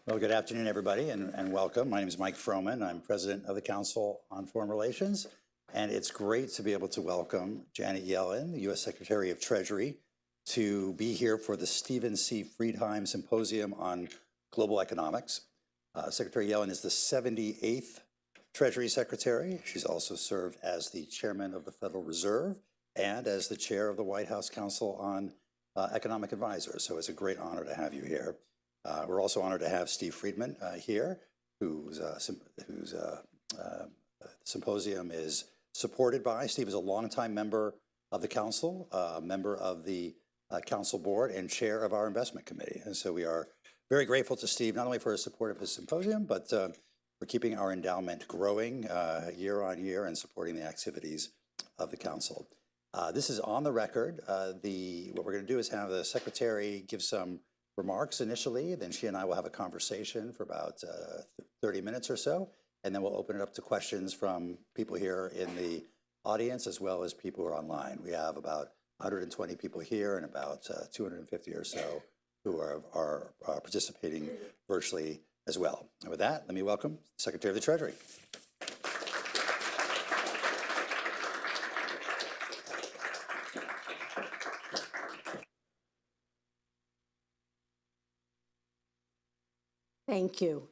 Well, good afternoon, everybody, and welcome. My name is Mike Froman. I'm president of the Council on Foreign Relations, and it's great to be able to welcome Janet Yellen, the U.S. Secretary of Treasury, to be here for the Stephen C. Friedheim Symposium on Global Economics. Secretary Yellen is the 78th Treasury Secretary. She's also served as the chairman of the Federal Reserve and as the chair of the White House Council on Economic Advisors. So it's a great honor to have you here. We're also honored to have Steve Friedman here, whose symposium is supported by. Steve is a longtime member of the council, a member of the council board, and chair of our investment committee. And so we are very grateful to Steve, not only for his support of his symposium, but for keeping our endowment growing year on year and supporting the activities of the council. This is on the record. What we're going to do is have the secretary give some remarks initially, then she and I will have a conversation for about 30 minutes or so, and then we'll open it up to questions from people here in the audience as well as people who are online. We have about 120 people here and about 250 or so who are participating virtually as well. And with that, let me welcome Secretary of the Treasury. Thank you.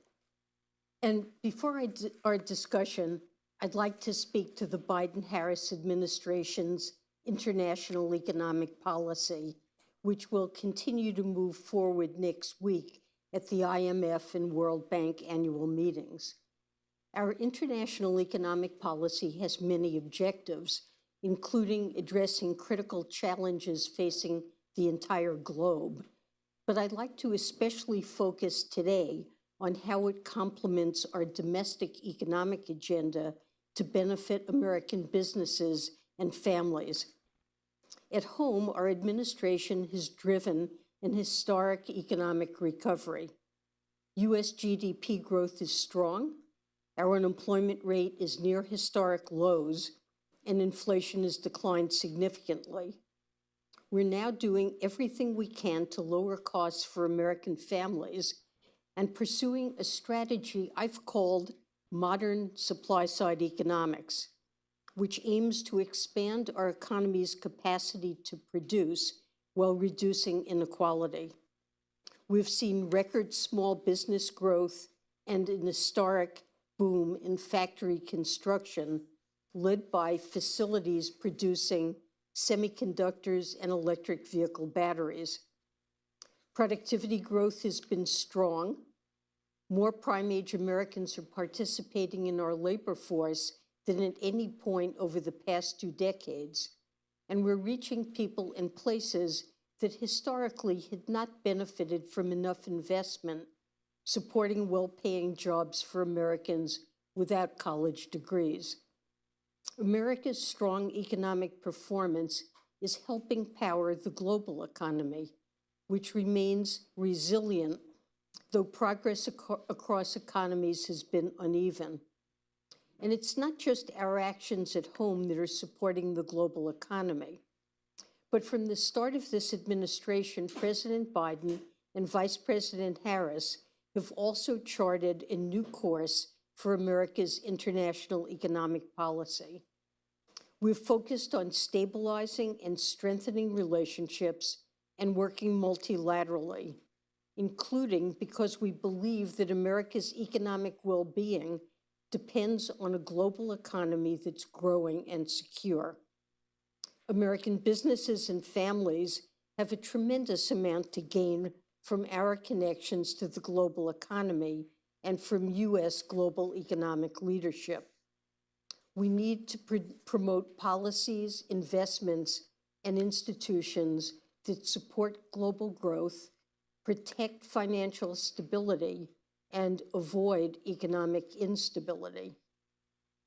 And before our discussion, I'd like to speak to the Biden-Harris administration's international economic policy, which will continue to move forward next week at the IMF and World Bank annual meetings. Our international economic policy has many objectives, including addressing critical challenges facing the entire globe. But I'd like to especially focus today on how it complements our domestic economic agenda to benefit American businesses and families. At home, our administration has driven an historic economic recovery. U.S. GDP growth is strong, our unemployment rate is near historic lows, and inflation has declined significantly. We're now doing everything we can to lower costs for American families and pursuing a strategy I've called modern supply-side economics, which aims to expand our economy's capacity to produce while reducing inequality. We've seen record small business growth and an historic boom in factory construction, led by facilities producing semiconductors and electric vehicle batteries. Productivity growth has been strong. More prime-age Americans are participating in our labor force than at any point over the past 2 decades, and we're reaching people in places that historically had not benefited from enough investment, supporting well-paying jobs for Americans without college degrees. America's strong economic performance is helping power the global economy, which remains resilient, though progress across economies has been uneven. And it's not just our actions at home that are supporting the global economy, but from the start of this administration, President Biden and Vice President Harris have also charted a new course for America's international economic policy. We've focused on stabilizing and strengthening relationships and working multilaterally, including because we believe that America's economic well-being depends on a global economy that's growing and secure. American businesses and families have a tremendous amount to gain from our connections to the global economy and from U.S. global economic leadership. We need to promote policies, investments, and institutions that support global growth, protect financial stability, and avoid economic instability.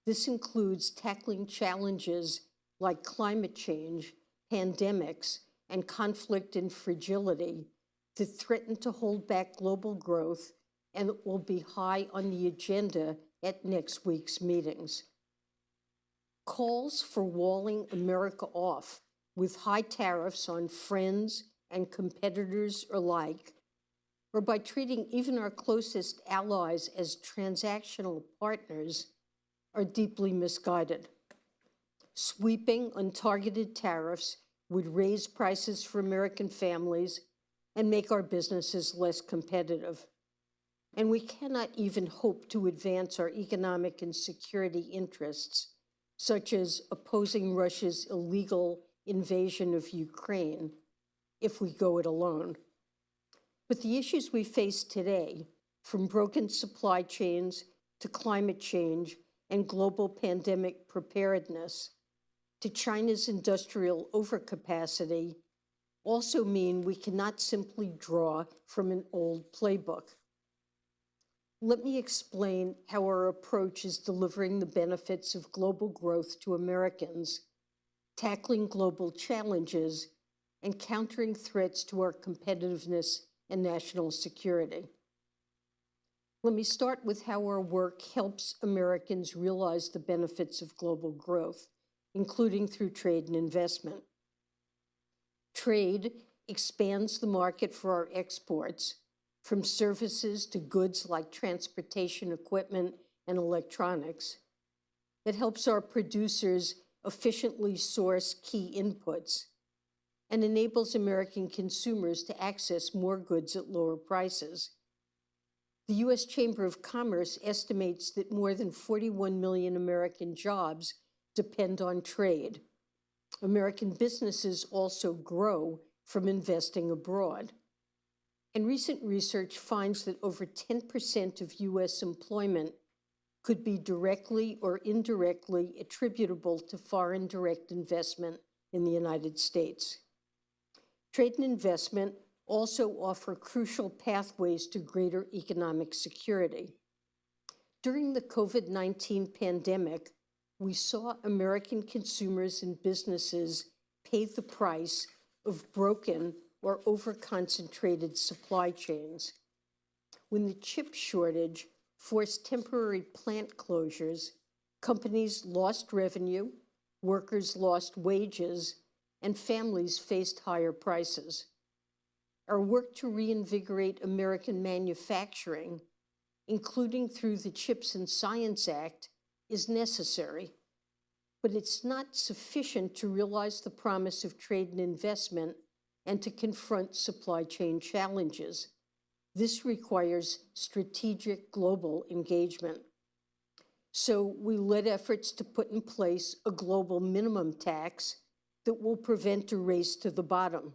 This includes tackling challenges like climate change, pandemics, and conflict and fragility that threaten to hold back global growth and will be high on the agenda at next week's meetings. Calls for walling America off with high tariffs on friends and competitors alike or by treating even our closest allies as transactional partners are deeply misguided. Sweeping, untargeted tariffs would raise prices for American families and make our businesses less competitive. And we cannot even hope to advance our economic and security interests, such as opposing Russia's illegal invasion of Ukraine, if we go it alone. But the issues we face today, from broken supply chains to climate change and global pandemic preparedness, to China's industrial overcapacity, also mean we cannot simply draw from an old playbook. Let me explain how our approach is delivering the benefits of global growth to Americans, tackling global challenges, and countering threats to our competitiveness and national security. Let me start with how our work helps Americans realize the benefits of global growth, including through trade and investment. Trade expands the market for our exports, from services to goods like transportation equipment and electronics. It helps our producers efficiently source key inputs and enables American consumers to access more goods at lower prices. The U.S. Chamber of Commerce estimates that more than 41 million American jobs depend on trade. American businesses also grow from investing abroad. And recent research finds that over 10% of U.S. employment could be directly or indirectly attributable to foreign direct investment in the United States. Trade and investment also offer crucial pathways to greater economic security. During the COVID-19 pandemic, we saw American consumers and businesses pay the price of broken or over-concentrated supply chains. When the chip shortage forced temporary plant closures, companies lost revenue, workers lost wages, and families faced higher prices. Our work to reinvigorate American manufacturing, including through the CHIPS and Science Act, is necessary, but it's not sufficient to realize the promise of trade and investment and to confront supply chain challenges. This requires strategic global engagement. So we led efforts to put in place a global minimum tax that will prevent a race to the bottom.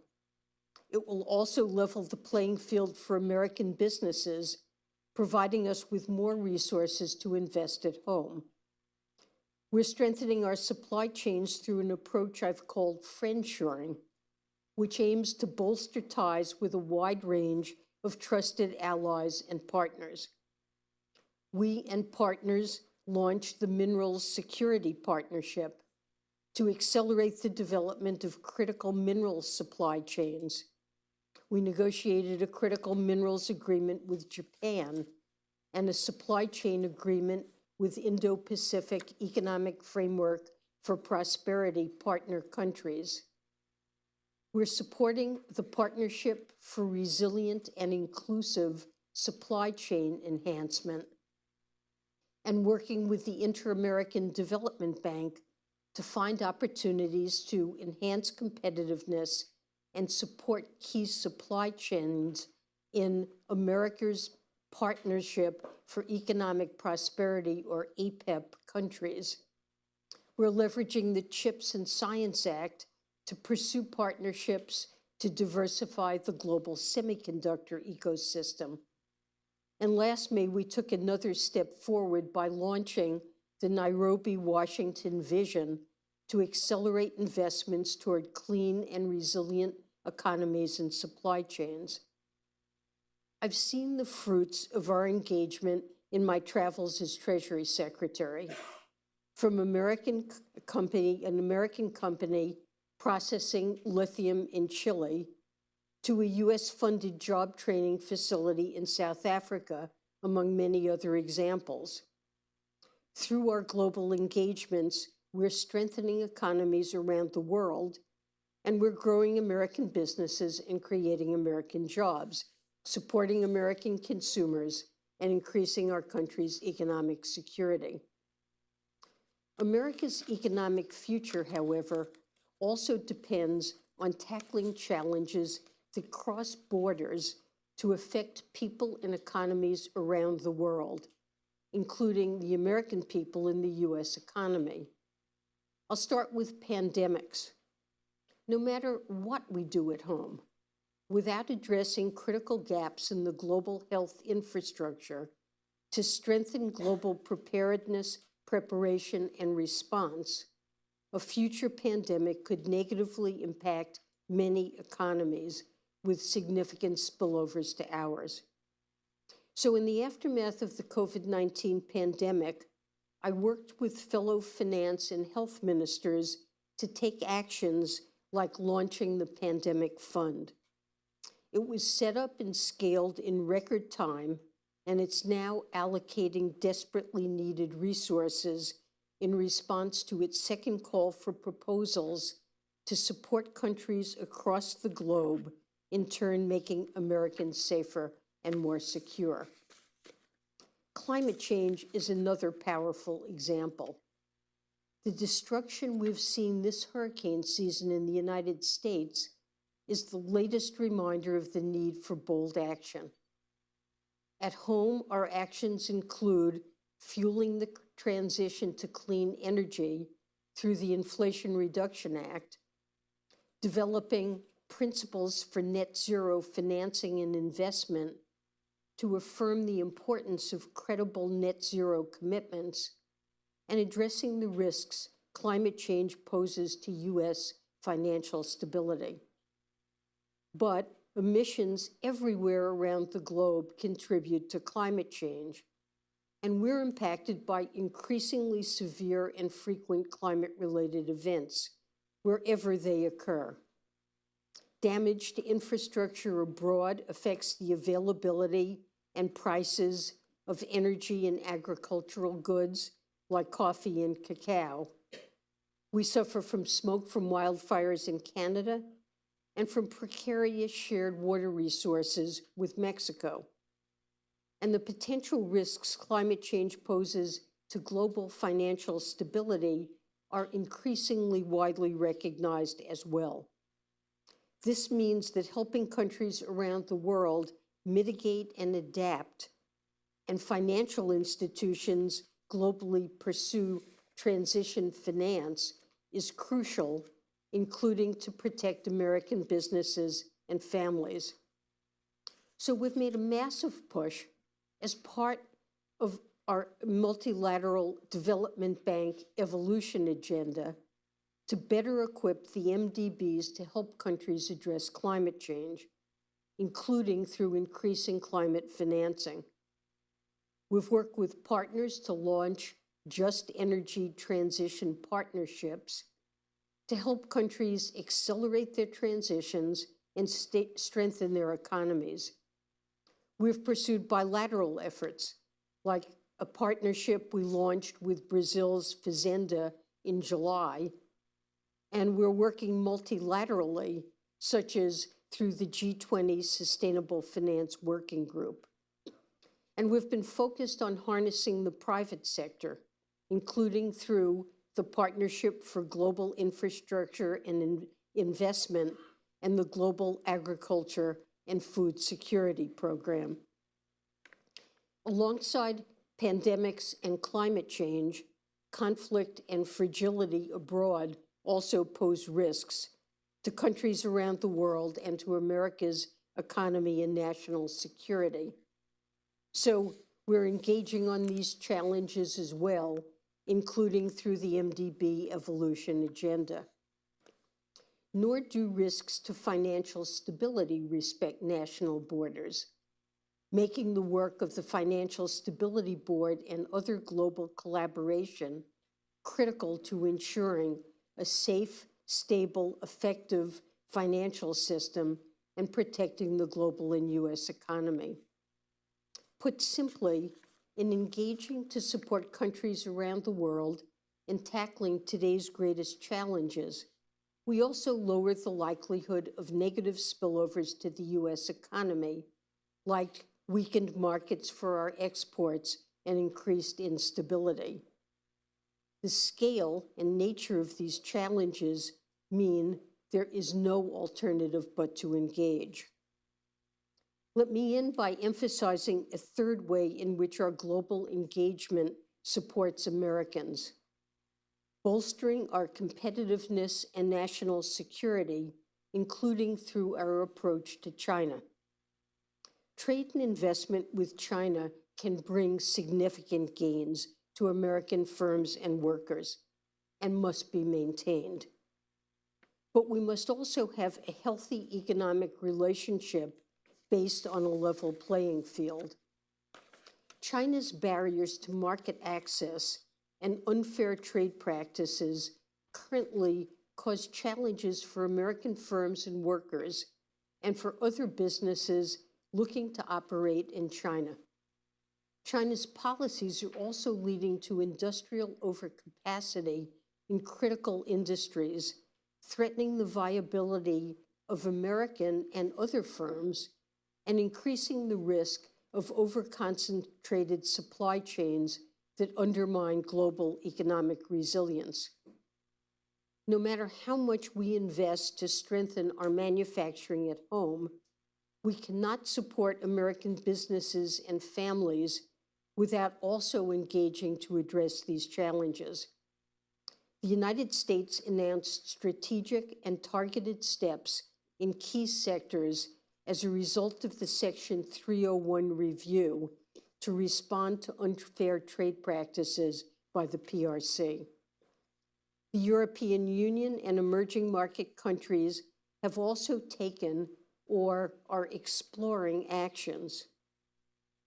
It will also level the playing field for American businesses, providing us with more resources to invest at home. We're strengthening our supply chains through an approach I've called friendshoring, which aims to bolster ties with a wide range of trusted allies and partners. We and partners launched the Minerals Security Partnership to accelerate the development of critical minerals supply chains. We negotiated a critical minerals agreement with Japan and a supply chain agreement with Indo-Pacific Economic Framework for Prosperity partner countries. We're supporting the Partnership for Resilient and Inclusive Supply Chain Enhancement and working with the Inter-American Development Bank to find opportunities to enhance competitiveness and support key supply chains in America's Partnership for Economic Prosperity, or APEP, countries. We're leveraging the CHIPS and Science Act to pursue partnerships to diversify the global semiconductor ecosystem. And last May, we took another step forward by launching the Nairobi, Washington Vision to accelerate investments toward clean and resilient economies and supply chains. I've seen the fruits of our engagement in my travels as Treasury Secretary, from an American company processing lithium in Chile to a US-funded job training facility in South Africa, among many other examples. Through our global engagements, we're strengthening economies around the world, and we're growing American businesses and creating American jobs. supporting American consumers, and increasing our country's economic security. America's economic future, however, also depends on tackling challenges that cross borders to affect people and economies around the world, including the American people in the U.S. economy. I'll start with pandemics. No matter what we do at home, without addressing critical gaps in the global health infrastructure to strengthen global preparedness, preparation, and response, a future pandemic could negatively impact many economies with significant spillovers to ours. So in the aftermath of the COVID-19 pandemic, I worked with fellow finance and health ministers to take actions like launching the Pandemic Fund. It was set up and scaled in record time, and it's now allocating desperately needed resources in response to its second call for proposals to support countries across the globe, in turn making Americans safer and more secure. Climate change is another powerful example. The destruction we've seen this hurricane season in the United States is the latest reminder of the need for bold action. At home, our actions include fueling the transition to clean energy through the Inflation Reduction Act, developing principles for net zero financing and investment to affirm the importance of credible net zero commitments, and addressing the risks climate change poses to U.S. financial stability. But emissions everywhere around the globe contribute to climate change, and we're impacted by increasingly severe and frequent climate-related events wherever they occur. Damage to infrastructure abroad affects the availability and prices of energy and agricultural goods like coffee and cacao. We suffer from smoke from wildfires in Canada and from precarious shared water resources with Mexico. And the potential risks climate change poses to global financial stability are increasingly widely recognized as well. This means that helping countries around the world mitigate and adapt, and financial institutions globally pursue transition finance is crucial, including to protect American businesses and families. So we've made a massive push as part of our multilateral development bank evolution agenda to better equip the MDBs to help countries address climate change, including through increasing climate financing. We've worked with partners to launch just energy transition partnerships to help countries accelerate their transitions and strengthen their economies. We've pursued bilateral efforts, like a partnership we launched with Brazil's Fazenda in July, and we're working multilaterally, such as through the G20 Sustainable Finance Working Group. And we've been focused on harnessing the private sector, including through the Partnership for Global Infrastructure and Investment and the Global Agriculture and Food Security Program. Alongside pandemics and climate change, conflict and fragility abroad also pose risks to countries around the world and to America's economy and national security. So we're engaging on these challenges as well, including through the MDB evolution agenda. Nor do risks to financial stability respect national borders, making the work of the Financial Stability Board and other global collaboration critical to ensuring a safe, stable, effective financial system and protecting the global and U.S. economy. Put simply, in engaging to support countries around the world in tackling today's greatest challenges, we also lower the likelihood of negative spillovers to the U.S. economy like weakened markets for our exports and increased instability. The scale and nature of these challenges mean there is no alternative but to engage. Let me end by emphasizing a third way in which our global engagement supports Americans. Bolstering our competitiveness and national security, including through our approach to China. Trade and investment with China can bring significant gains to American firms and workers and must be maintained. But we must also have a healthy economic relationship based on a level playing field. China's barriers to market access and unfair trade practices currently cause challenges for American firms and workers and for other businesses looking to operate in China. China's policies are also leading to industrial overcapacity in critical industries, threatening the viability of American and other firms and increasing the risk of overconcentrated supply chains that undermine global economic resilience. No matter how much we invest to strengthen our manufacturing at home, we cannot support American businesses and families without also engaging to address these challenges. The United States announced strategic and targeted steps in key sectors as a result of the Section 301 review to respond to unfair trade practices by the PRC. The European Union and emerging market countries have also taken or are exploring actions.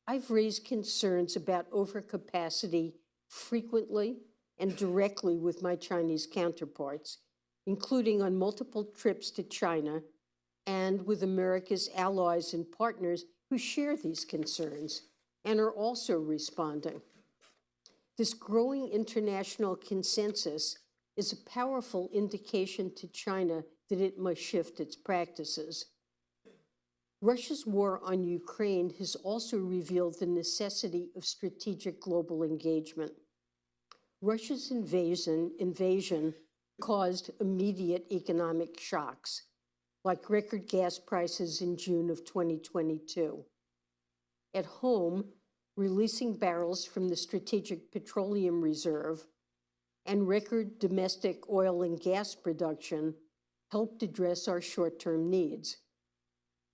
I've raised concerns about overcapacity frequently and directly with my Chinese counterparts, including on multiple trips to China and with America's allies and partners who share these concerns and are also responding. This growing international consensus is a powerful indication to China that it must shift its practices. Russia's war on Ukraine has also revealed the necessity of strategic global engagement. Russia's invasion caused immediate economic shocks, like record gas prices in June of 2022. At home, releasing barrels from the Strategic Petroleum Reserve and record domestic oil and gas production helped address our short-term needs.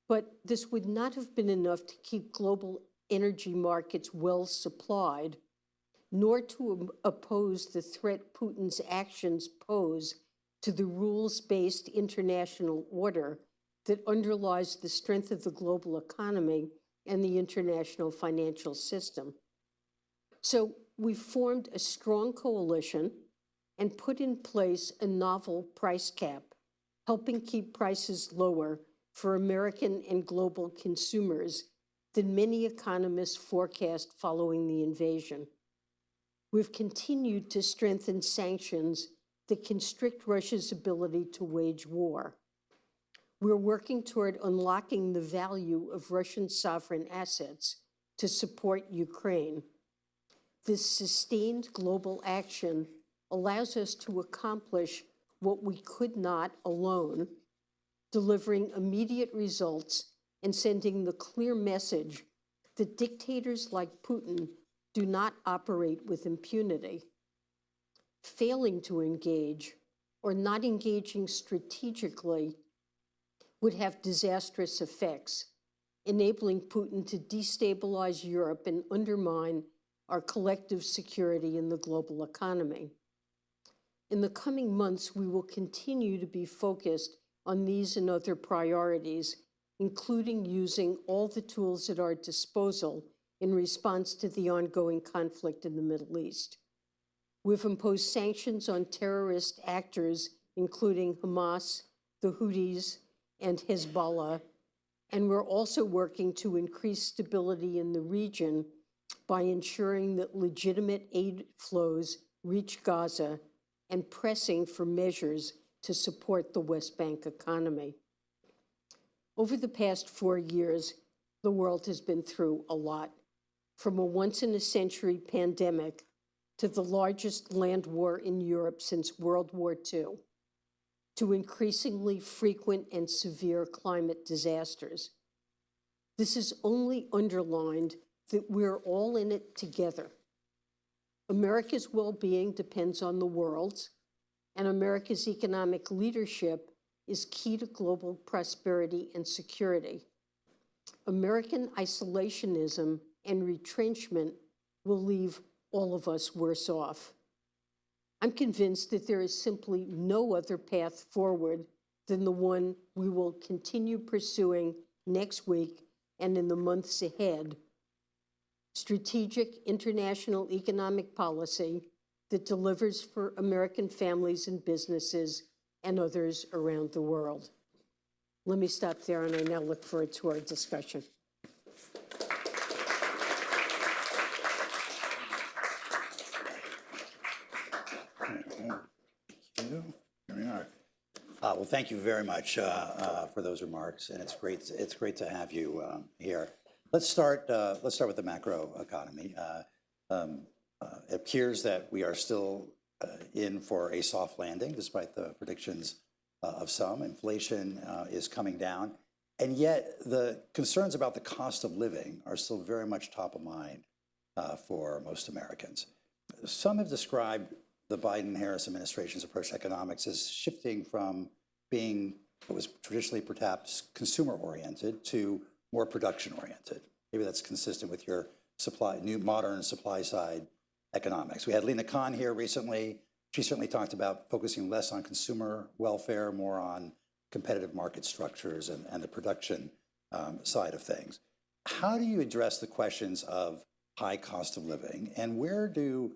But this would not have been enough to keep global energy markets well supplied, nor to oppose the threat Putin's actions pose to the rules-based international order that underlies the strength of the global economy and the international financial system. So we formed a strong coalition and put in place a novel price cap, helping keep prices lower for American and global consumers than many economists forecast following the invasion. We've continued to strengthen sanctions that constrict Russia's ability to wage war. We're working toward unlocking the value of Russian sovereign assets to support Ukraine. This sustained global action allows us to accomplish what we could not alone, delivering immediate results and sending the clear message that dictators like Putin do not operate with impunity. Failing to engage or not engaging strategically would have disastrous effects, enabling Putin to destabilize Europe and undermine our collective security in the global economy. In the coming months, we will continue to be focused on these and other priorities, including using all the tools at our disposal in response to the ongoing conflict in the Middle East. We've imposed sanctions on terrorist actors, including Hamas, the Houthis, and Hezbollah, and we're also working to increase stability in the region by ensuring that legitimate aid flows reach Gaza and pressing for measures to support the West Bank economy. Over the past 4 years, the world has been through a lot, from a once-in-a-century pandemic to the largest land war in Europe since World War II, to increasingly frequent and severe climate disasters. This is only underlined that we're all in it together. America's well-being depends on the world's, and America's economic leadership is key to global prosperity and security. American isolationism and retrenchment will leave all of us worse off. I'm convinced that there is simply no other path forward than the one we will continue pursuing next week and in the months ahead: strategic international economic policy that delivers for American families and businesses and others around the world. Let me stop there, and I now look forward to our discussion. Here we are. Well, thank you very much for those remarks, and it's great to have you here. Let's start with the macro economy. It appears that we are still in for a soft landing, despite the predictions of some. Inflation is coming down, and yet the concerns about the cost of living are still very much top of mind for most Americans. Some have described the Biden-Harris administration's approach to economics as shifting from being what was traditionally perhaps consumer-oriented to more production-oriented. Maybe that's consistent with your new modern supply-side economics. We had Lena Khan here recently. She certainly talked about focusing less on consumer welfare, more on competitive market structures and the production side of things. How do you address the questions of high cost of living, and where do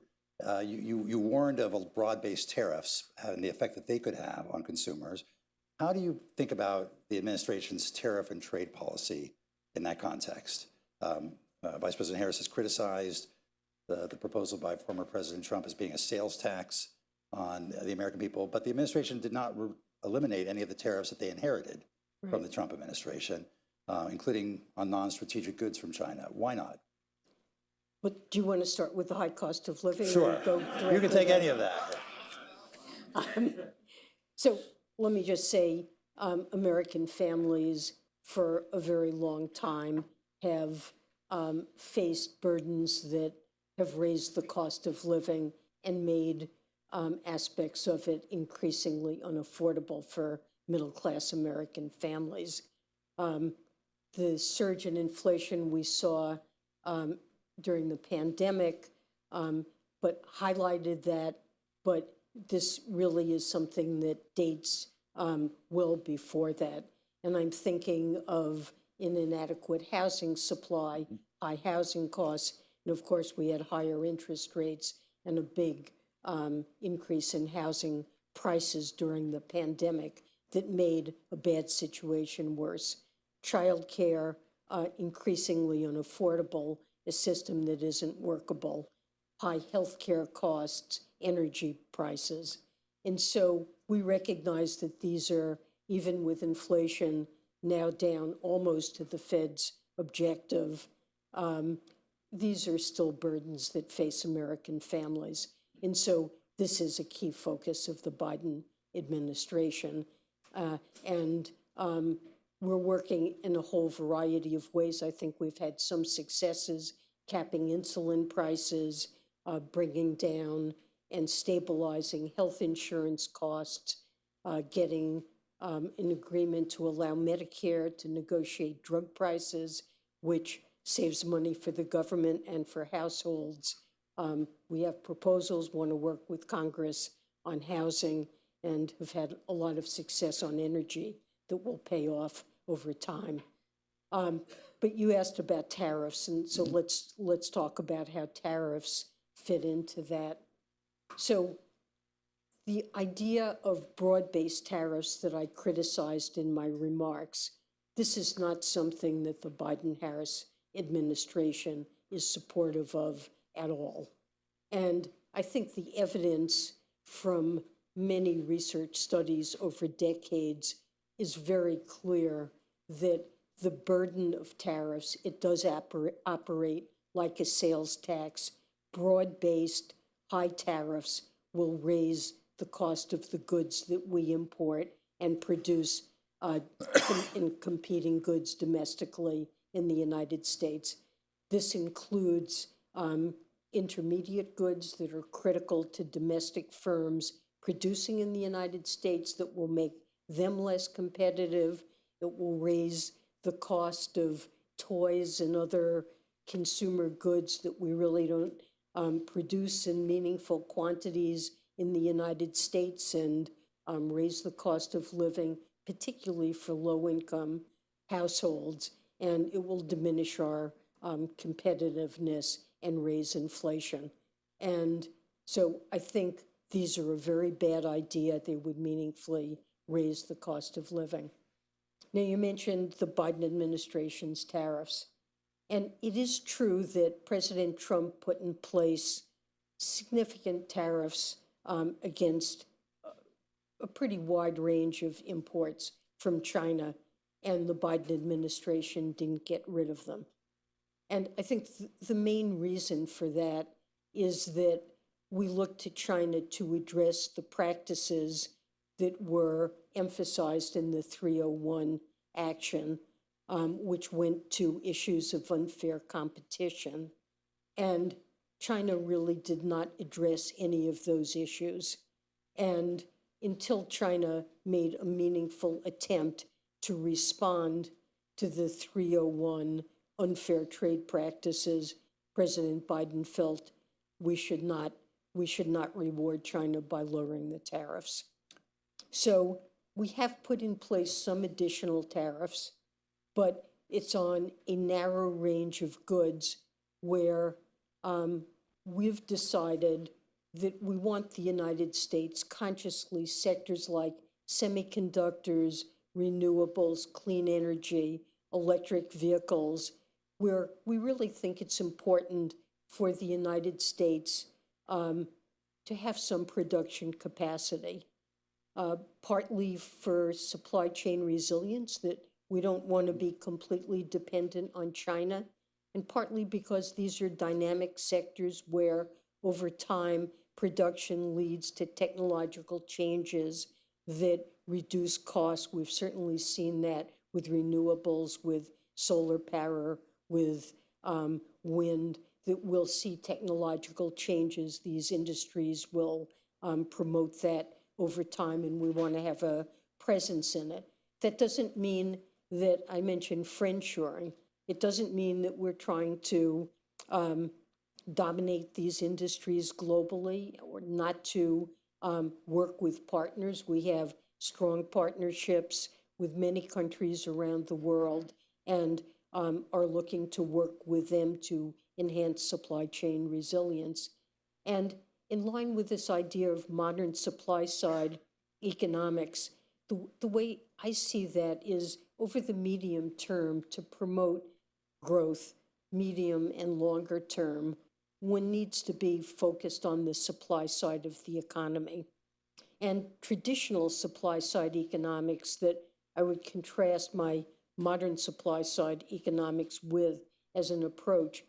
you warned of broad-based tariffs and the effect that they could have on consumers? How do you think about the administration's tariff and trade policy in that context? Vice President Harris has criticized the proposal by former President Trump as being a sales tax on the American people, but the administration did not eliminate any of the tariffs that they inherited from the Trump administration, including on non-strategic goods from China. Why not? But do you want to start with the high cost of living? Sure. You can take any of that. So let me just say, American families for a very long time have faced burdens that have raised the cost of living and made aspects of it increasingly unaffordable for middle-class American families. The surge in inflation we saw during the pandemic, but highlighted that, but this really is something that dates well before that. And I'm thinking of an inadequate housing supply, high housing costs, and of course we had higher interest rates and a big increase in housing prices during the pandemic that made a bad situation worse. Childcare, increasingly unaffordable, a system that isn't workable, high healthcare costs, energy prices. And so we recognize that these are, even with inflation now down almost to the Fed's objective, these are still burdens that face American families. And so this is a key focus of the Biden administration. We're working in a whole variety of ways. I think we've had some successes, capping insulin prices, bringing down and stabilizing health insurance costs, getting an agreement to allow Medicare to negotiate drug prices, which saves money for the government and for households. We have proposals, want to work with Congress on housing, and have had a lot of success on energy that will pay off over time. But you asked about tariffs, and so let's talk about how tariffs fit into that. So the idea of broad-based tariffs that I criticized in my remarks, this is not something that the Biden-Harris administration is supportive of at all. And I think the evidence from many research studies over decades is very clear that the burden of tariffs, it does operate like a sales tax. Broad-based high tariffs will raise the cost of the goods that we import and produce in competing goods domestically in the United States. This includes intermediate goods that are critical to domestic firms producing in the United States that will make them less competitive. It will raise the cost of toys and other consumer goods that we really don't produce in meaningful quantities in the United States, and raise the cost of living, particularly for low-income households. And it will diminish our competitiveness and raise inflation. And so I think these are a very bad idea. They would meaningfully raise the cost of living. Now, you mentioned the Biden administration's tariffs. And it is true that President Trump put in place significant tariffs against a pretty wide range of imports from China, and the Biden administration didn't get rid of them. And I think the main reason for that is that we look to China to address the practices that were emphasized in the 301 action, which went to issues of unfair competition. And China really did not address any of those issues. And until China made a meaningful attempt to respond to the 301 unfair trade practices, President Biden felt we should not reward China by lowering the tariffs. So we have put in place some additional tariffs, but it's on a narrow range of goods where we've decided that we want the United States consciously, sectors like semiconductors, renewables, clean energy, electric vehicles, where we really think it's important for the United States to have some production capacity, partly for supply chain resilience, that we don't want to be completely dependent on China, and partly because these are dynamic sectors where over time production leads to technological changes that reduce costs. We've certainly seen that with renewables, with solar power, with wind, that we'll see technological changes. These industries will promote that over time, and we want to have a presence in it. That doesn't mean that I mentioned friendshoring. It doesn't mean that we're trying to dominate these industries globally or not to work with partners. We have strong partnerships with many countries around the world, and are looking to work with them to enhance supply chain resilience. And in line with this idea of modern supply side economics, the way I see that is over the medium term to promote growth, medium and longer term, one needs to be focused on the supply side of the economy. And traditional supply side economics that I would contrast my modern supply side economics with as an approach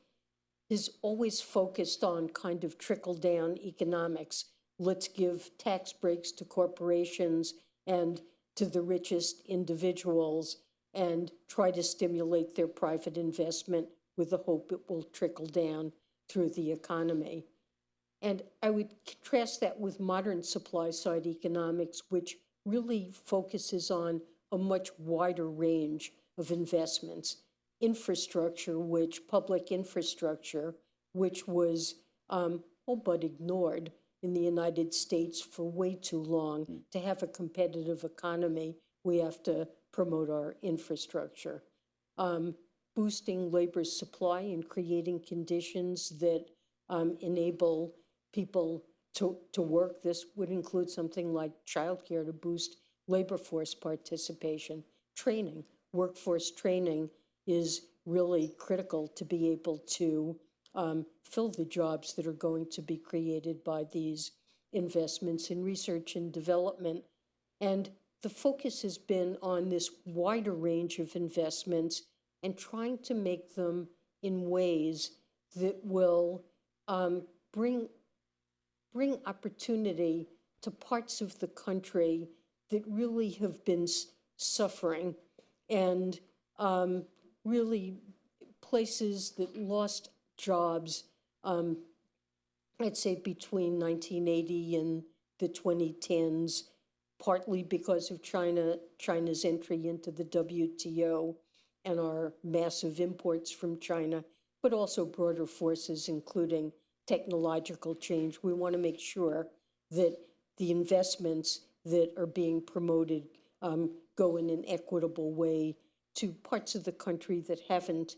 is always focused on kind of trickle down economics. Let's give tax breaks to corporations and to the richest individuals and try to stimulate their private investment with the hope it will trickle down through the economy. And I would contrast that with modern supply side economics, which really focuses on a much wider range of investments. Infrastructure, public infrastructure, which was all but ignored in the United States for way too long. To have a competitive economy, we have to promote our infrastructure. Boosting labor supply and creating conditions that enable people to work. This would include something like childcare to boost labor force participation. Training, workforce training is really critical to be able to fill the jobs that are going to be created by these investments in research and development. And the focus has been on this wider range of investments and trying to make them in ways that will bring opportunity to parts of the country that really have been suffering, and really places that lost jobs, I'd say between 1980 and the 2010s, partly because of China's entry into the WTO and our massive imports from China, but also broader forces, including technological change. We want to make sure that the investments that are being promoted go in an equitable way to parts of the country that haven't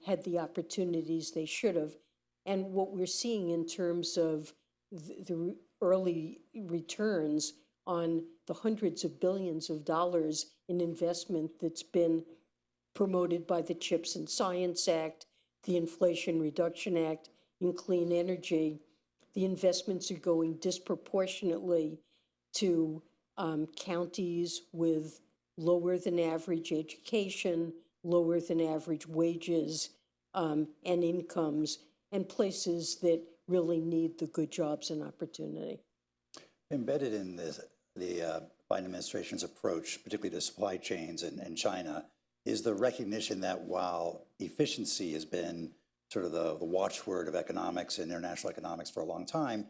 had the opportunities they should have. And what we're seeing in terms of the early returns on the hundreds of billions of dollars in investment that's been promoted by the CHIPS and Science Act, the Inflation Reduction Act, in clean energy, the investments are going disproportionately to counties with lower than average education, lower than average wages and incomes, and places that really need the good jobs and opportunity. Embedded in this, the Biden administration's approach, particularly to supply chains and China, is the recognition that while efficiency has been sort of the watchword of economics and international economics for a long time,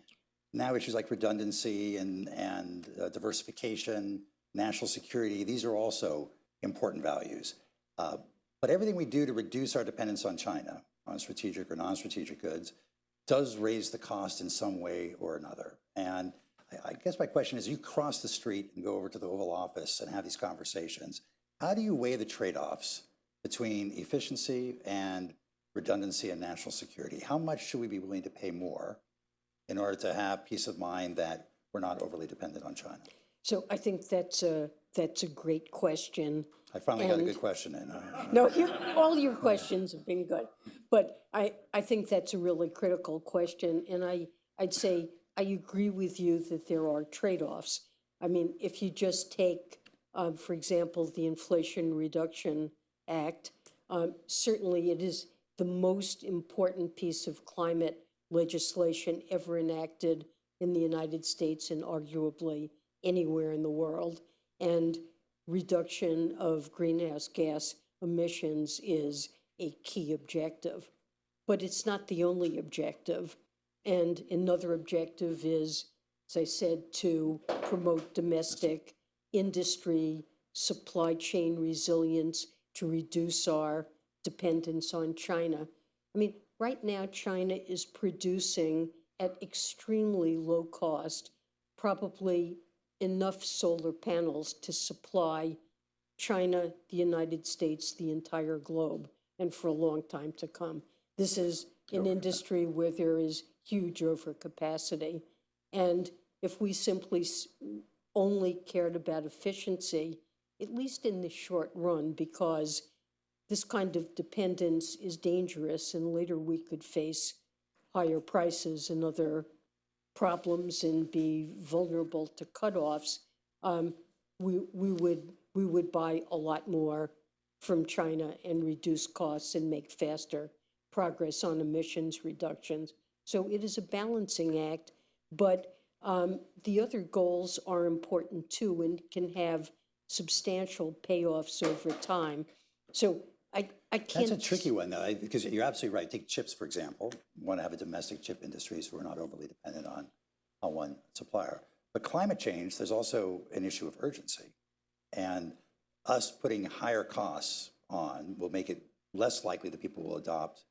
now issues like redundancy and diversification, national security, these are also important values. But everything we do to reduce our dependence on China, on strategic or non-strategic goods, does raise the cost in some way or another. And I guess my question is, you cross the street and go over to the Oval Office and have these conversations. How do you weigh the trade-offs between efficiency and redundancy and national security? How much should we be willing to pay more in order to have peace of mind that we're not overly dependent on China? So I think that's a great question. I finally got a good question in. No, all your questions have been good, but I think that's a really critical question, and I'd say I agree with you that there are trade-offs. I mean, if you just take, for example, the Inflation Reduction Act, certainly it is the most important piece of climate legislation ever enacted in the United States and arguably anywhere in the world. And reduction of greenhouse gas emissions is a key objective, but it's not the only objective. And another objective is, as I said, to promote domestic industry, supply chain resilience, to reduce our dependence on China. I mean, right now, China is producing at extremely low cost, probably enough solar panels to supply China, the United States, the entire globe, and for a long time to come. This is an industry where there is huge overcapacity. And if we simply only cared about efficiency, at least in the short run, because this kind of dependence is dangerous, and later we could face higher prices and other problems and be vulnerable to cutoffs, we would buy a lot more from China and reduce costs and make faster progress on emissions reductions. So it is a balancing act, but the other goals are important too and can have substantial payoffs over time. So I can't. That's a tricky one, though, because you're absolutely right. Take chips, for example. We want to have a domestic chip industry so we're not overly dependent on one supplier. But climate change, there's also an issue of urgency. And us putting higher costs on will make it less likely that people will adopt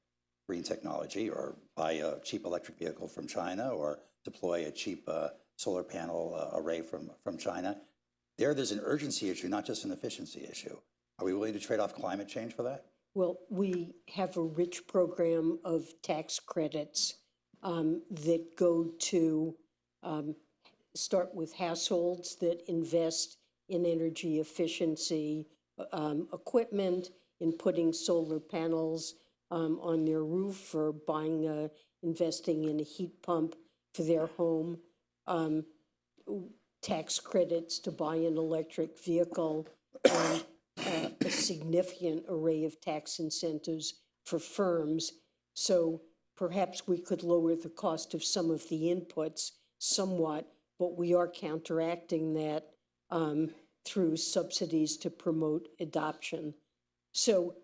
green technology or buy a cheap electric vehicle from China or deploy a cheap solar panel array from China. There's an urgency issue, not just an efficiency issue. Are we willing to trade off climate change for that? Well, we have a rich program of tax credits that go to start with households that invest in energy efficiency equipment, in putting solar panels on their roof, or investing in a heat pump for their home. tax credits to buy an electric vehicle, and a significant array of tax incentives for firms. So perhaps we could lower the cost of some of the inputs somewhat, but we are counteracting that through subsidies to promote adoption. So,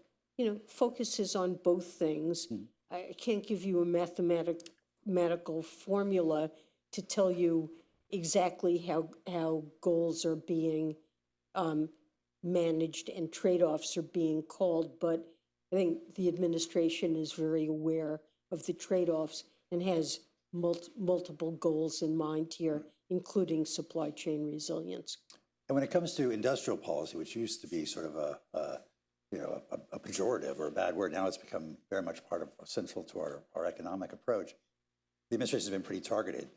focus is on both things. I can't give you a mathematical formula to tell you exactly how goals are being managed and trade-offs are being called, but I think the administration is very aware of the trade-offs and has multiple goals in mind here, including supply chain resilience. And when it comes to industrial policy, which used to be sort of a pejorative or a bad word, now it's become very much part of central to our economic approach. The administration has been pretty targeted.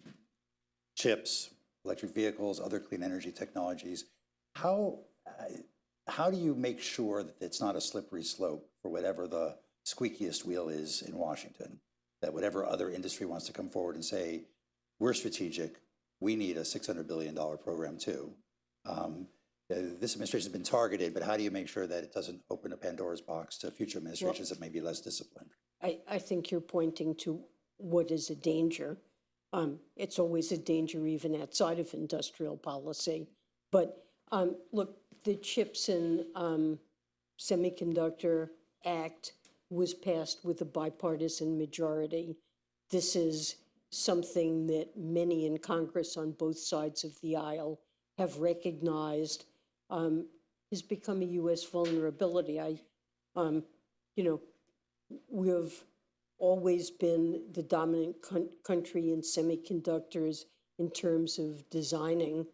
Chips, electric vehicles, other clean energy technologies. How do you make sure that it's not a slippery slope for whatever the squeakiest wheel is in Washington? That whatever other industry wants to come forward and say, we're strategic, we need a $600 billion program too. This administration has been targeted, but how do you make sure that it doesn't open a Pandora's box to future administrations that may be less disciplined? I think you're pointing to what is a danger. It's always a danger even outside of industrial policy. But look, the CHIPS and Semiconductor Act was passed with a bipartisan majority. This is something that many in Congress on both sides of the aisle have recognized has become a U.S. vulnerability. We have always been the dominant country in semiconductors in terms of designing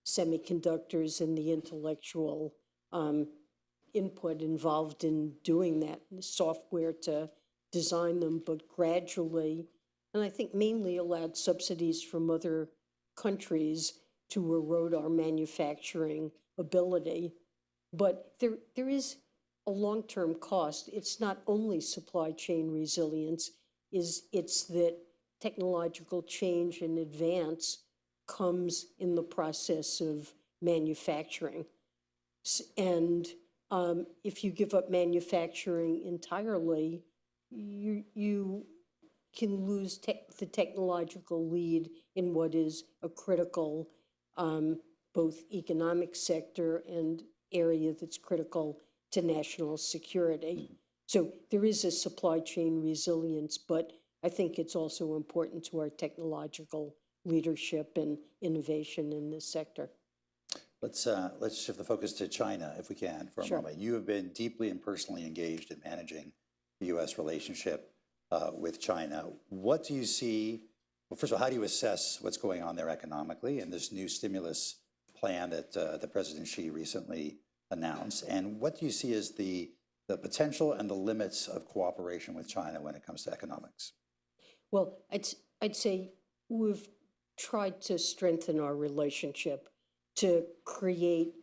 semiconductors and the intellectual input involved in doing that, the software to design them, but gradually, and I think mainly allowed subsidies from other countries to erode our manufacturing ability. But there is a long-term cost. It's not only supply chain resilience, it's that technological change and advance comes in the process of manufacturing. And if you give up manufacturing entirely, you can lose the technological lead in what is a critical both economic sector and area that's critical to national security. So there is a supply chain resilience, but I think it's also important to our technological leadership and innovation in this sector. Let's shift the focus to China, if we can, for a moment. You have been deeply and personally engaged in managing the U.S. relationship with China. What do you see? Well, first of all, how do you assess what's going on there economically and this new stimulus plan that the President Xi recently announced? And what do you see as the potential and the limits of cooperation with China when it comes to economics? Well, I'd say we've tried to strengthen our relationship, to create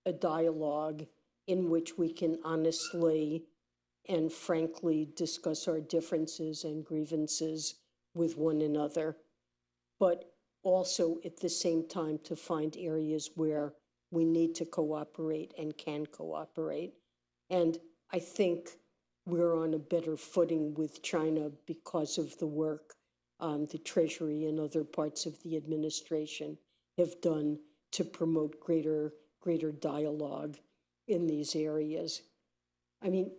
a dialogue in which we can honestly and frankly discuss our differences and grievances with one another, but also at the same time to find areas where we need to cooperate and can cooperate. And I think we're on a better footing with China because of the work the Treasury and other parts of the administration have done to promote greater dialogue in these areas. I mean,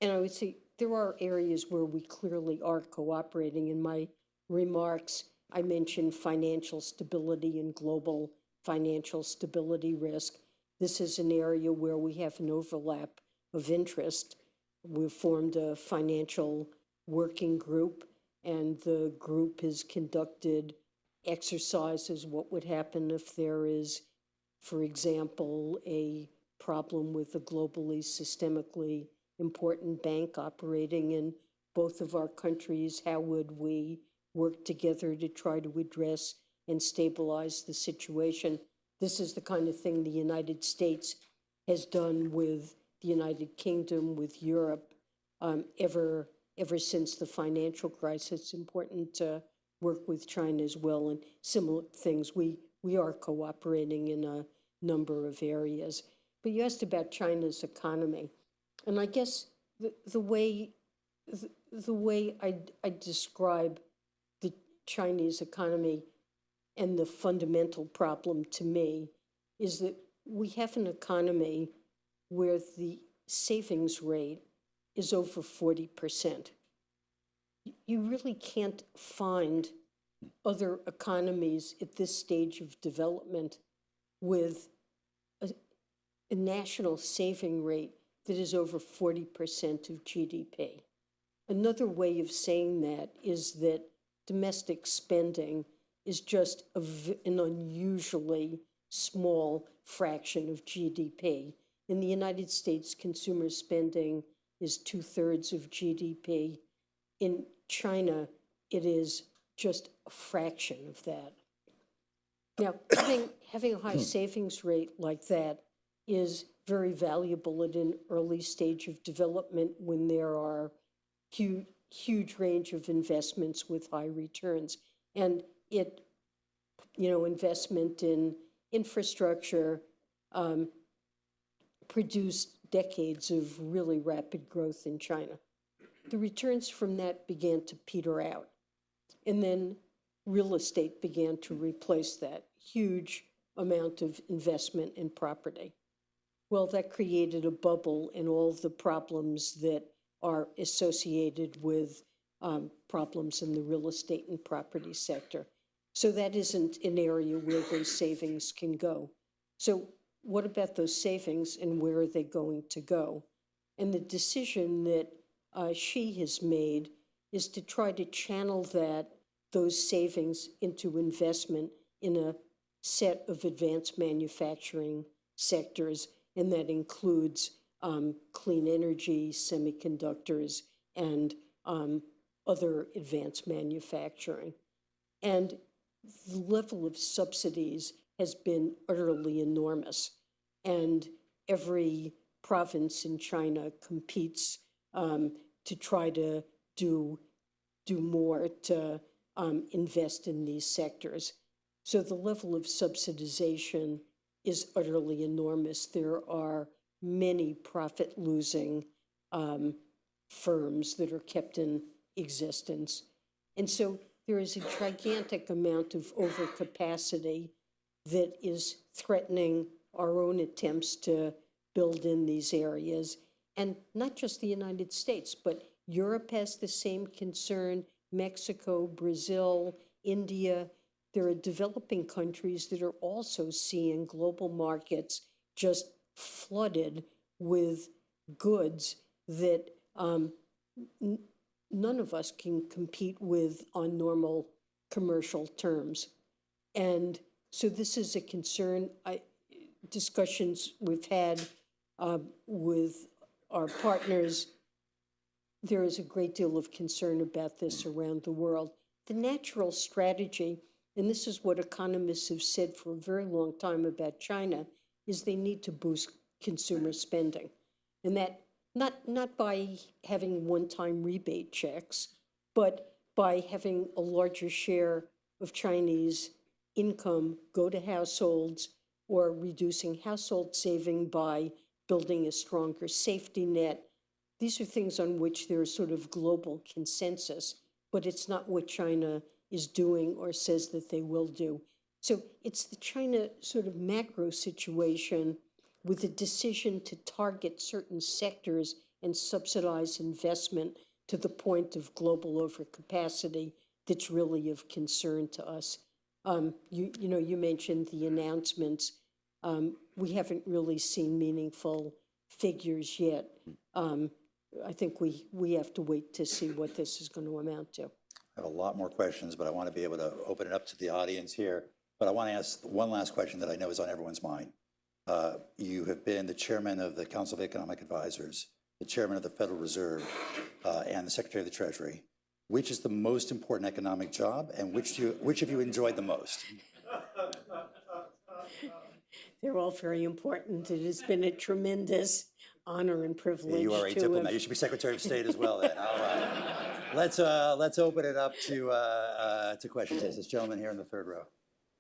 and I would say there are areas where we clearly are cooperating. In my remarks, I mentioned financial stability and global financial stability risk. This is an area where we have an overlap of interest. We've formed a financial working group, and the group has conducted exercises. What would happen if there is, for example, a problem with a globally systemically important bank operating in both of our countries? How would we work together to try to address and stabilize the situation? This is the kind of thing the United States has done with the United Kingdom, with Europe, ever since the financial crisis. It's important to work with China as well and similar things. We are cooperating in a number of areas. But you asked about China's economy. And I guess the way I describe the Chinese economy and the fundamental problem to me is that we have an economy where the savings rate is over 40%. You really can't find other economies at this stage of development with a national saving rate that is over 40% of GDP. Another way of saying that is that domestic spending is just an unusually small fraction of GDP. In the United States, consumer spending is 2/3 of GDP. In China, it is just a fraction of that. Now, having a high savings rate like that is very valuable at an early stage of development when there are huge range of investments with high returns. And investment in infrastructure produced decades of really rapid growth in China. The returns from that began to peter out. And then real estate began to replace that huge amount of investment in property. Well, that created a bubble and all the problems that are associated with problems in the real estate and property sector. So that isn't an area where those savings can go. So what about those savings and where are they going to go? And the decision that Xi has made is to try to channel those savings into investment in a set of advanced manufacturing sectors, and that includes clean energy, semiconductors, and other advanced manufacturing. And the level of subsidies has been utterly enormous. And every province in China competes to try to do more to invest in these sectors. So the level of subsidization is utterly enormous. There are many profit-losing firms that are kept in existence. And so there is a gigantic amount of overcapacity that is threatening our own attempts to build in these areas. And not just the United States, but Europe has the same concern, Mexico, Brazil, India. There are developing countries that are also seeing global markets just flooded with goods that none of us can compete with on normal commercial terms. And so this is a concern. Discussions we've had with our partners, there is a great deal of concern about this around the world. The natural strategy, and this is what economists have said for a very long time about China, is they need to boost consumer spending. And that not by having one-time rebate checks, but by having a larger share of Chinese income go to households or reducing household saving by building a stronger safety net. These are things on which there's sort of global consensus, but it's not what China is doing or says that they will do. So it's the China sort of macro situation with a decision to target certain sectors and subsidize investment to the point of global overcapacity that's really of concern to us. You mentioned the announcements. We haven't really seen meaningful figures yet. I think we have to wait to see what this is going to amount to. I have a lot more questions, but I want to be able to open it up to the audience here. But I want to ask one last question that I know is on everyone's mind. You have been the chairman of the Council of Economic Advisors, the chairman of the Federal Reserve, and the Secretary of the Treasury. Which is the most important economic job, and which have you enjoyed the most? They're all very important. It has been a tremendous honor and privilege. You are atypical now. You should be Secretary of State as well then. All right. let's open it up to questions. Yes, this gentleman here in the third row.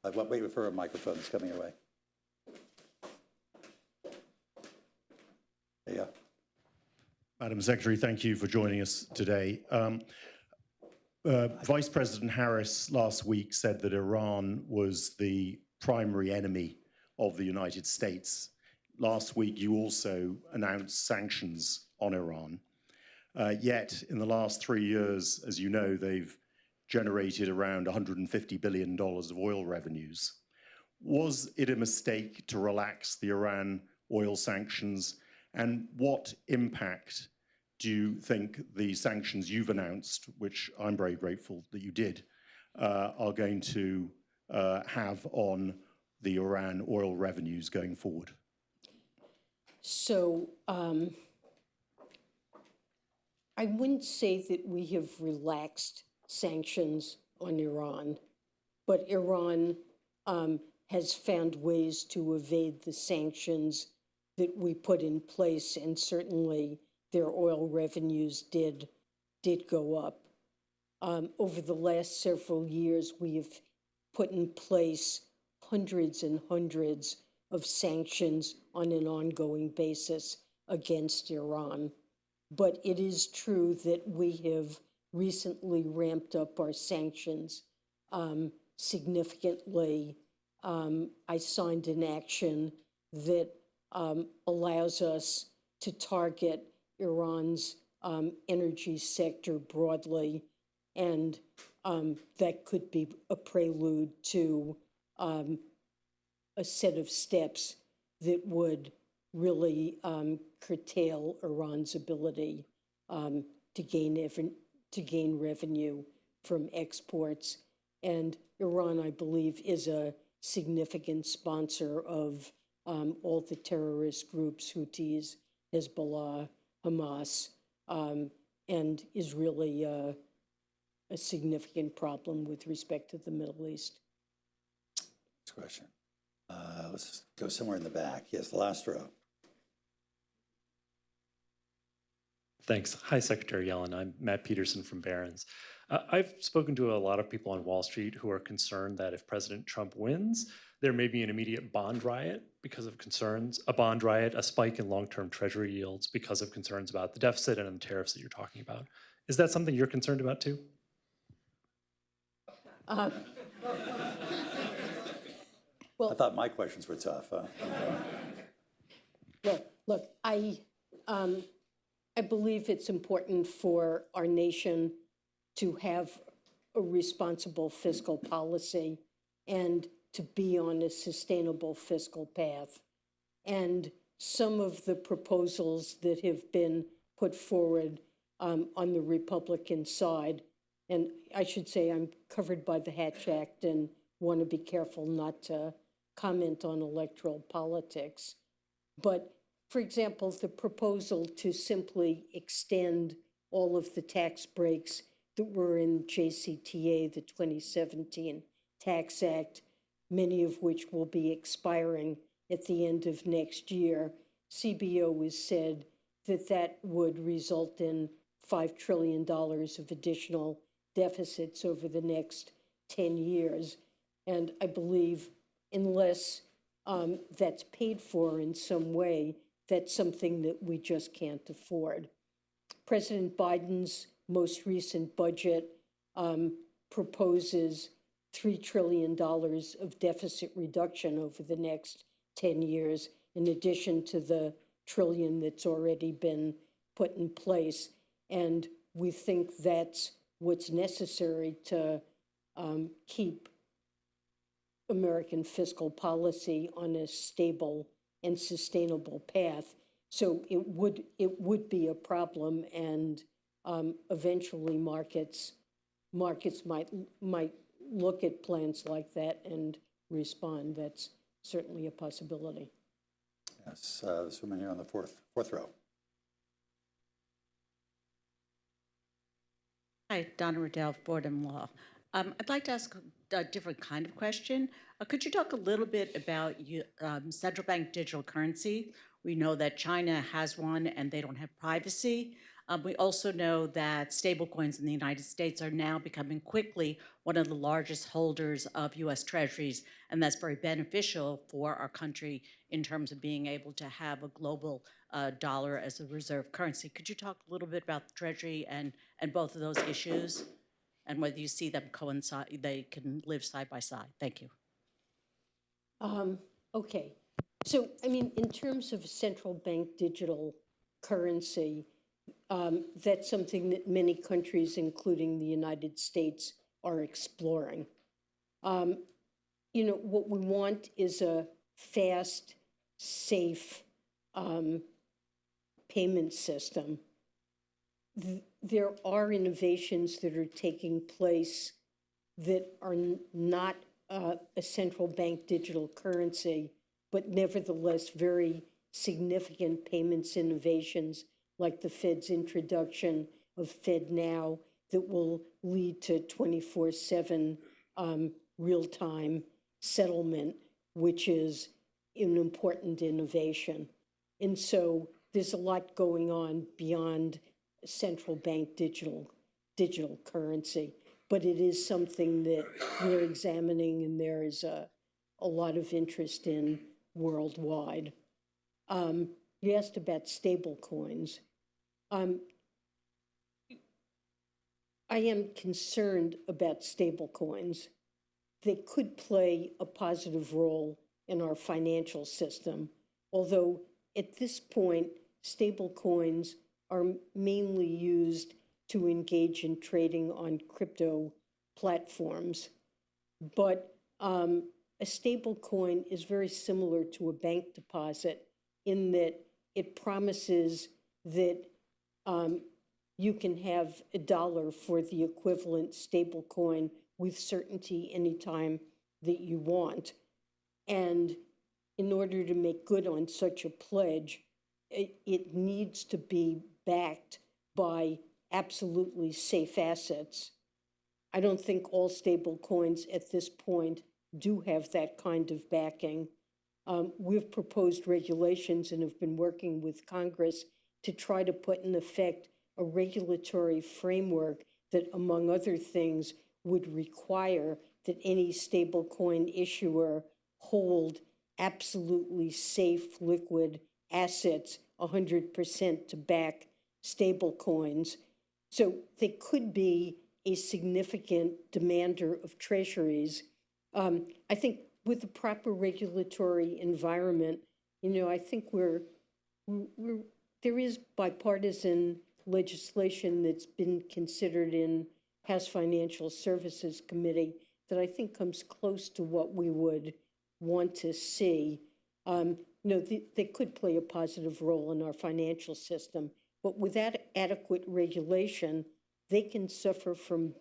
Wait for a microphone that's coming your way. There you go. Madam Secretary, thank you for joining us today. Vice President Harris last week said that Iran was the primary enemy of the United States. Last week, you also announced sanctions on Iran. Yet, in the last 3 years, as you know, they've generated around $150 billion of oil revenues. Was it a mistake to relax the Iran oil sanctions? And what impact do you think the sanctions you've announced, which I'm very grateful that you did, are going to have on the Iran oil revenues going forward? So I wouldn't say that we have relaxed sanctions on Iran, but Iran has found ways to evade the sanctions that we put in place, and certainly their oil revenues did go up. Over the last several years, we have put in place hundreds and hundreds of sanctions on an ongoing basis against Iran. But it is true that we have recently ramped up our sanctions significantly. I signed an action that allows us to target Iran's energy sector broadly, and that could be a prelude to a set of steps that would really curtail Iran's ability to gain revenue from exports. And Iran, I believe, is a significant sponsor of all the terrorist groups, Houthis, Hezbollah, Hamas, and is really a significant problem with respect to the Middle East. Next question. Let's go somewhere in the back. Yes, the last row. Thanks. Hi, Secretary Yellen. I'm Matt Peterson from Barron's. I've spoken to a lot of people on Wall Street who are concerned that if President Trump wins, there may be an immediate bond riot because of concerns, a spike in long-term Treasury yields because of concerns about the deficit and the tariffs that you're talking about. Is that something you're concerned about too? I thought my questions were tough. Well, look, I believe it's important for our nation to have a responsible fiscal policy and to be on a sustainable fiscal path. And some of the proposals that have been put forward on the Republican side, and I should say I'm covered by the Hatch Act and want to be careful not to comment on electoral politics. But for example, the proposal to simply extend all of the tax breaks that were in JCTA, the 2017 Tax Act, many of which will be expiring at the end of next year, CBO has said that that would result in $5 trillion of additional deficits over the next 10 years. And I believe unless that's paid for in some way, that's something that we just can't afford. President Biden's most recent budget proposes $3 trillion of deficit reduction over the next 10 years, in addition to the trillion that's already been put in place. And we think that's what's necessary to keep American fiscal policy on a stable and sustainable path. So it would be a problem, and eventually markets might look at plans like that and respond. That's certainly a possibility. Yes, this woman here on the fourth row. Hi, Donna Riddell, Fordham Law. I'd like to ask a different kind of question. Could you talk a little bit about central bank digital currency? We know that China has one and they don't have privacy. We also know that stablecoins in the United States are now becoming quickly one of the largest holders of U.S. Treasuries, and that's very beneficial for our country in terms of being able to have a global dollar as a reserve currency. Could you talk a little bit about the Treasury and both of those issues, and whether you see them coincide, they can live side by side? Thank you. Okay, so, I mean, in terms of central bank digital currency, that's something that many countries, including the United States, are exploring. You know, what we want is a fast, safe payment system. There are innovations that are taking place that are not a central bank digital currency, but nevertheless very significant payments innovations, like the Fed's introduction of FedNow that will lead to 24/7 real-time settlement, which is an important innovation. And so there's a lot going on beyond central bank digital currency, but it is something that we're examining, and there is a lot of interest in worldwide. You asked about stable coins. I am concerned about stable coins. They could play a positive role in our financial system, although at this point, stable coins are mainly used to engage in trading on crypto platforms. But a stable coin is very similar to a bank deposit in that it promises that you can have a dollar for the equivalent stable coin with certainty anytime that you want. And in order to make good on such a pledge, it needs to be backed by absolutely safe assets. I don't think all stable coins at this point do have that kind of backing. We've proposed regulations and have been working with Congress to try to put in effect a regulatory framework that, among other things, would require that any stablecoin issuer hold absolutely safe liquid assets 100% to back stablecoins. So they could be a significant demander of treasuries. I think with the proper regulatory environment, you know, I think there is bipartisan legislation that's been considered in House Financial Services Committee that I think comes close to what we would want to see. They could play a positive role in our financial system, but without adequate regulation, they can suffer from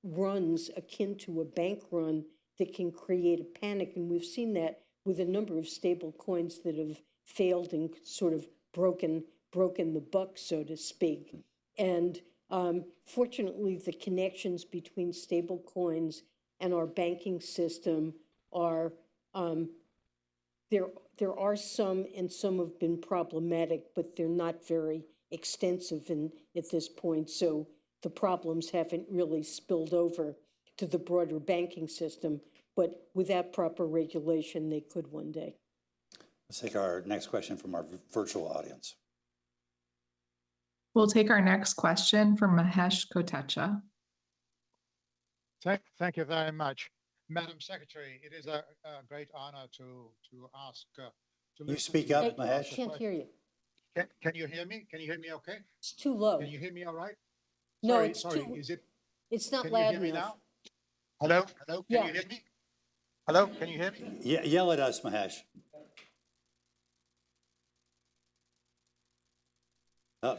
runs akin to a bank run that can create a panic. And we've seen that with a number of stable coins that have failed and sort of broken the buck, so to speak. And fortunately, the connections between stable coins and our banking system are, there are some, and some have been problematic, but they're not very extensive at this point. So the problems haven't really spilled over to the broader banking system, but without proper regulation, they could one day. Let's take our next question from our virtual audience. We'll take our next question from Mahesh Kotecha. Thank you very much. Madam Secretary, it is a great honor to ask. Can you speak up, I Mahesh? can't hear you. Can you hear me? Can you hear me okay? It's too low. Can you hear me all right? No, Sorry, it's sorry. too, Is it? it's not Can you loud hear me enough. now? Hello? Hello? Can Yeah. you hear me? Hello? Can you hear me? Yeah, yell at us, Mahesh. Oh.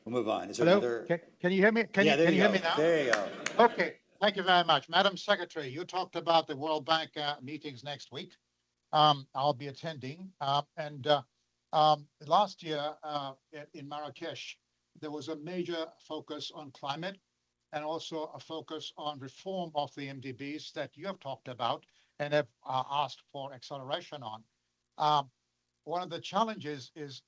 We'll move on. Is there Hello? another? Can you hear me? Can Yeah, you there hear go. me now? There you go. Okay. Thank you very much. Madam Secretary, you talked about the World Bank meetings next week. I'll be attending. Last year in Marrakesh, there was a major focus on climate and also a focus on reform of the MDBs that you have talked about and have asked for acceleration on. One of the challenges is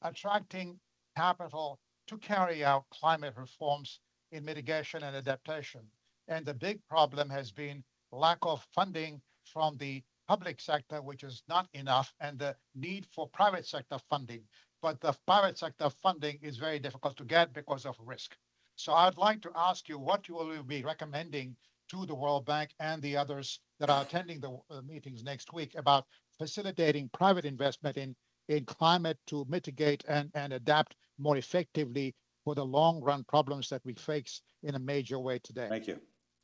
attracting capital to carry out climate reforms in mitigation and adaptation. And the big problem has been lack of funding from the public sector, which is not enough, and the need for private sector funding. But the private sector funding is very difficult to get because of risk. So I'd like to ask you what you will be recommending to the World Bank and the others that are attending the meetings next week about facilitating private investment in climate to mitigate and adapt more effectively for the long run problems that we face in a major way today. Thank you.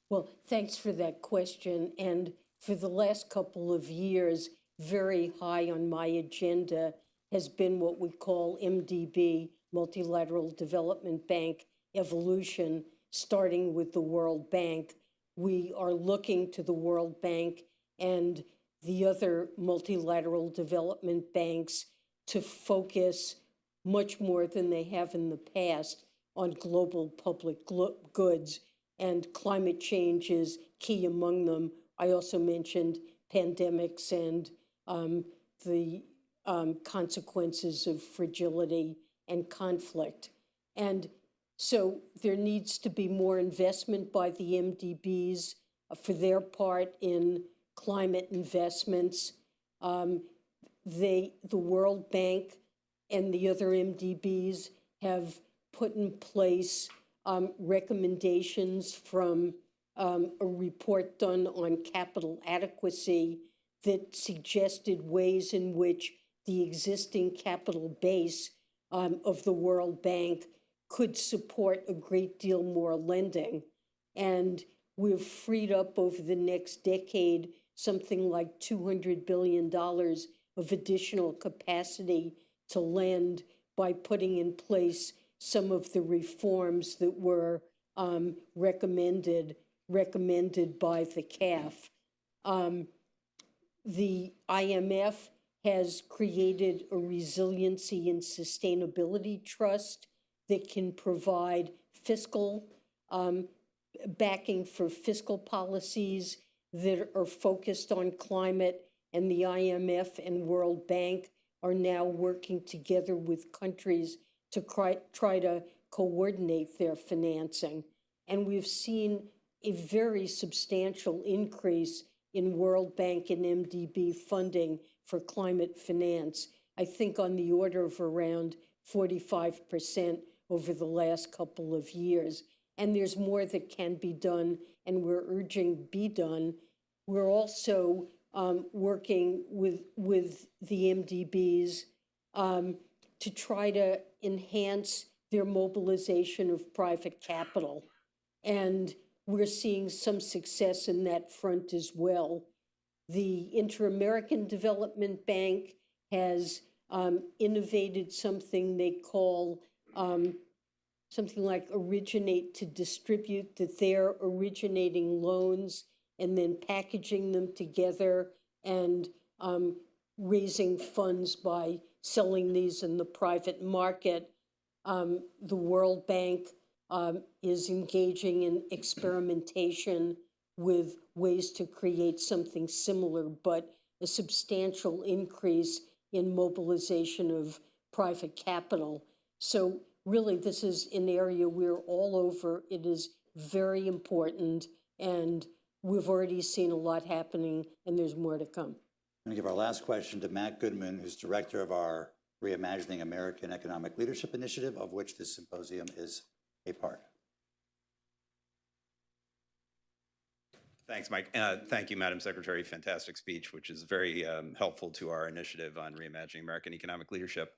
Well, thanks for that question. And for the last couple of years, very high on my agenda has been what we call MDB, Multilateral Development Bank evolution, starting with the World Bank. We are looking to the World Bank and the other multilateral development banks to focus much more than they have in the past on global public goods, and climate change is key among them. I also mentioned pandemics and the consequences of fragility and conflict. And so there needs to be more investment by the MDBs for their part in climate investments. The World Bank and the other MDBs have put in place recommendations from a report done on capital adequacy that suggested ways in which the existing capital base of the World Bank could support a great deal more lending. And we've freed up over the next decade something like $200 billion of additional capacity to lend by putting in place some of the reforms that were recommended by the CAF. The IMF has created a resiliency and sustainability trust that can provide fiscal backing for fiscal policies that are focused on climate, and the IMF and World Bank are now working together with countries to try to coordinate their financing. And we've seen a very substantial increase in World Bank and MDB funding for climate finance, I think on the order of around 45% over the last couple of years. And there's more that can be done, and we're urging be done. We're also working with the MDBs to try to enhance their mobilization of private capital. And we're seeing some success in that front as well. The Inter-American Development Bank has innovated something they call something like originate to distribute, that they're originating loans and then packaging them together and raising funds by selling these in the private market. The World Bank is engaging in experimentation with ways to create something similar, but a substantial increase in mobilization of private capital. So really, this is an area we're all over. It is very important, and we've already seen a lot happening, and there's more to come. I'm going to give our last question to Matt Goodman, who's director of our Reimagining American Economic Leadership Initiative, of which this symposium is a part. Thanks, Mike. Thank you, Madam Secretary. Fantastic speech, which is very helpful to our initiative on reimagining American economic leadership.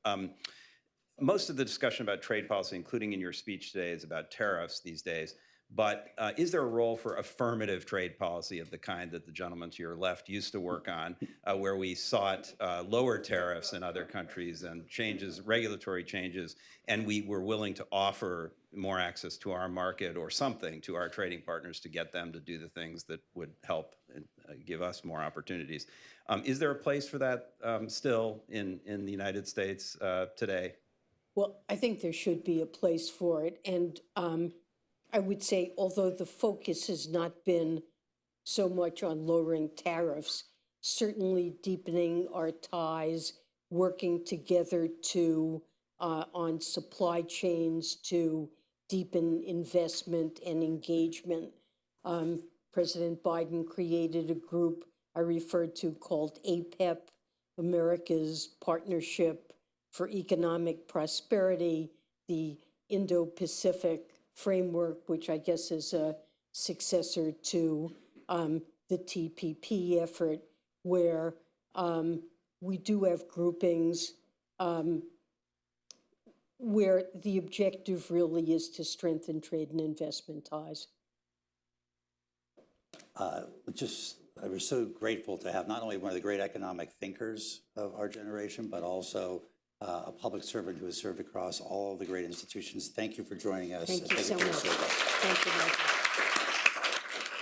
Most of the discussion about trade policy, including in your speech today, is about tariffs these days. But is there a role for affirmative trade policy of the kind that the gentleman to your left used to work on, where we sought lower tariffs in other countries and changes, regulatory changes, and we were willing to offer more access to our market or something to our trading partners to get them to do the things that would help and give us more opportunities? Is there a place for that still in the United States today? Well, I think there should be a place for it. And I would say, although the focus has not been so much on lowering tariffs, certainly deepening our ties, working together to on supply chains to deepen investment and engagement. President Biden created a group I referred to called APEP, America's Partnership for Economic Prosperity, the Indo-Pacific Framework, which I guess is a successor to the TPP effort, where we do have groupings where the objective really is to strengthen trade and investment ties. We're so grateful to have not only one of the great economic thinkers of our generation, but also a public servant who has served across all of the great institutions. Thank you for joining us. Thank you and so for your much. service. Thank you, Michael.